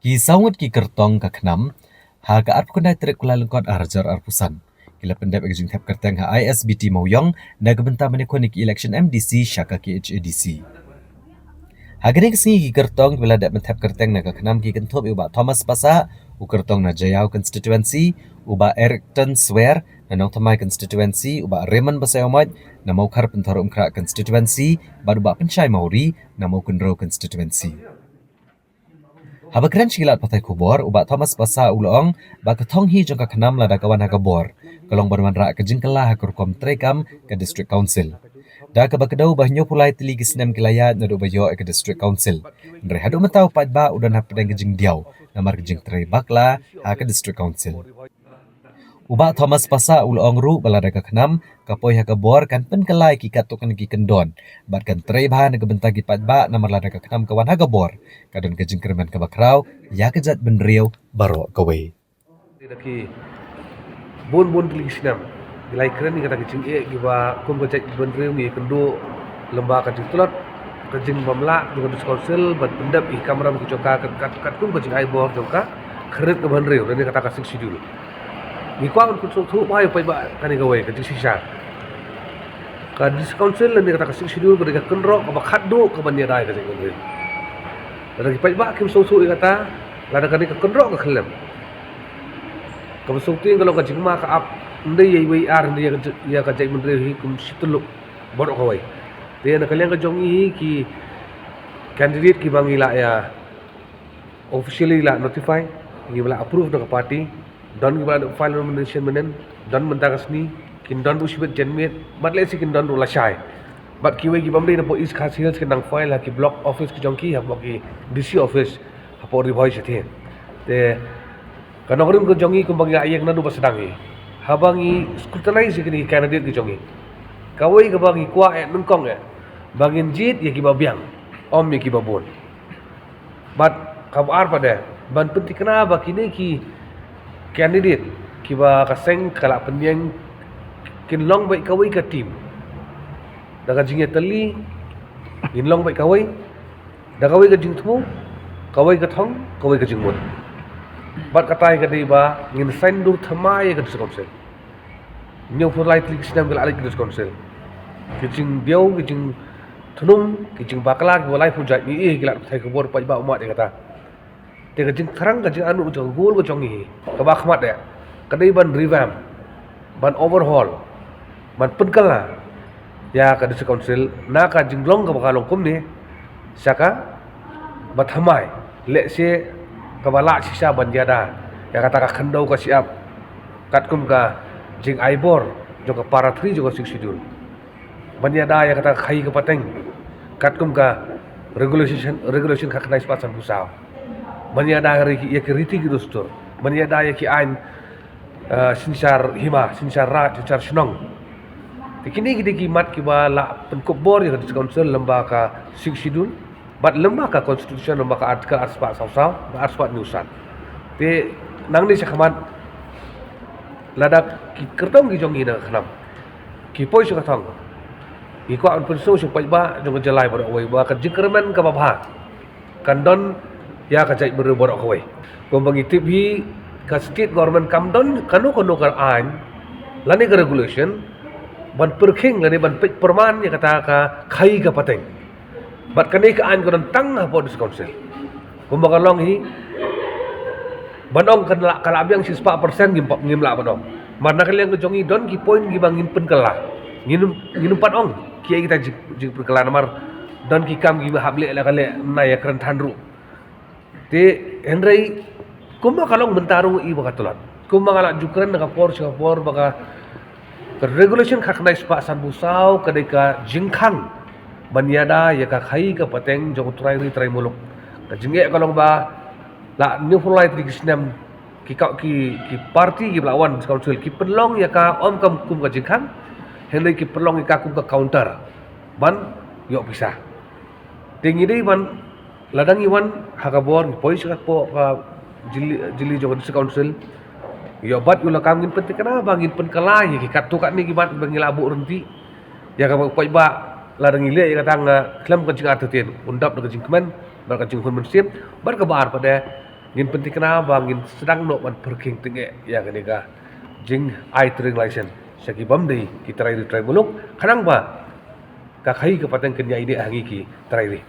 Ki saungat ki kertong ka khnam, ha ka arp kunai trek kula lengkot arjar arpusan. Kila pendep aging thap kerteng ha ISBT Mauyong na gabenta menikonik election MDC syaka ki HADC. Hagani kesingi ki kertong bila dap menthap kerteng na ka khnam ki kentop uba Thomas Pasa, u kertong na Jayau constituency, uba Ericton Swear, na nong Thamai constituency, uba Raymond Basayomaj, na Maukar Pentara Umkra constituency, baru uba Penchai Mauri, na Maukundro constituency. Haba keren silat patai kubor, ubat Thomas Basa ulong, ba ketong hi jong ka khnam lada kawan ha kabor, kalong berman ra ka jingkala ha kurkom trekam ke district council. Da ka bakadau bah nyo pulai tili gisnem kilayat na do bayo ke district council. Ndre hadu matau pat ba udan ha pedang gejing diaw, namar gejing tre bakla ha ke district council. Uba Thomas Pasa ulong ru balada ka khnam kapoi ha kabor kan pen kelai ki katukan ki kendon bat kan trei bahan ke bentagi pat ba namar lada ka khnam kawan ha kabor kadon ke jingkerman ka bakrau ya ke jat benriau baro kawe Daki bon tulis nam gilai keren ni kata kecing giba kum kecek benriu ni kendo lembaga kecing tulat kecing mamla dengan council bat pendap kamram ki joka kat kum kecing ai bor joka keret ke benriu dan kata kasih sidul ni kwa kun so thu bai pai ba kani gawe kecing sisa ka dis council dan kata kasih sidul ke kenro ka khaddo ka banya dai kecing benriu dan pai ba kim so kata lada kani ka kenro ka khlem kalau sautin kalau kajing mak up ndai yai wei ar ndai ya kajai menteri hi kum situluk borok kawai dia nak kalian kajongi ki candidate ki bangila ya officially la notify ni bala approve dak party don ki bala file nomination menen don mentakasni kin don bu sibet jenmet batle si kin don ru la shai bat ki wei ki bamri na po is khas hills kin dang file ha ki block office ki jongki ha ki DC office ha po revise the te kanong rim ko jongi kung bagi ayek na do basadangi habangi scrutinize kini candidate ki jongi kawai ka bagi kwa nungkong bangin jit ya ki babiang om ya ki babon but kabar pada ban penti kenapa kini ki candidate ki ba kaseng kala penyeng kin long bai kawai ka team daga jingya tali kin long bai kawai daga kawai ka jingtmu kawai ka thong kawai ka jingmut bat katai ka diba ngin sendu thamai ka dis council nyau fulai tlik sinam gal alik dis council kicing biau kicing thunum kicing bakla ki walai pujat ni gila thai ka bor pai ba umat dia kata te ka jing tharang ka jing anu jong gol ko jongi ka ba khmat ya kadai ban revamp ban overhaul ban penkala ya ka dis council na ka jing long ka bakalong kum ni saka bat thamai le se kabala sisa banjada ya kata ka khandau ka siap katkum ka jing aibor joka paratri joka siksidul banjada ya kata khai ka pateng katkum ka regulation ka khnai spasan busau banjada ri ya ki riti ki dostur banjada ya ki ain sinsar hima sinsar rat sinsar snong tikini ki mat ki bala penkop bor ya ka council lembaga siksidul bat lembaga konstitusi lembaga artikel arspa saw arspa newsan te nang ni sakhaman ladak ki kertong ki jongi na khnam ki poi sa thong ki ko an penso sa pai ba jong jalai bor oi ba ka jikrman ka babha kandon ya ka jai bor bor oi ko bangi tv ka state government kamdon kanu ka ain lani ka regulation ban perking lani ban perman ya kata ka khai ka pateng bat kani ka an ko tang ha po dis council kumbaga long hi banong kan kalabiang 4% ngimla banong marna kalian ko jongi don ki point gi bangin pen kala nginum pat ong ki kita jig perkala namar don ki kam gi hable la kale na ya kran thanru te henrei kumba kalong mentarung i bakatulat kumba ngala jukran na por baka regulation khaknai spa san busau kadai ka jingkhang banyada ya ka khai ka pateng jong trai muluk ka jinge kalong ba la new flight di kisnam ki party ki lawan council ki penlong ya ka om kam kum ka jingkhang henlei ki penlong ka kum ka counter ban yo pisah tingi dei ban ladang iwan hakabor poi sikat po ka jili jong council yo bat yo la kam ngin penting kana bangin pen kalai ki katu kat ni ki bat bangila bu renti ya ka poi ba ladang ile ya katang klam ka jing artetin undap ka jing kemen bar ka jing hun mensip bar ka bar pada ngin penting kena bang ngin sedang no man perking tinge ya gani ka jing ai tring license saki bam dei ki try muluk kanang ba ka khai ka pateng kenya ide hangi ki try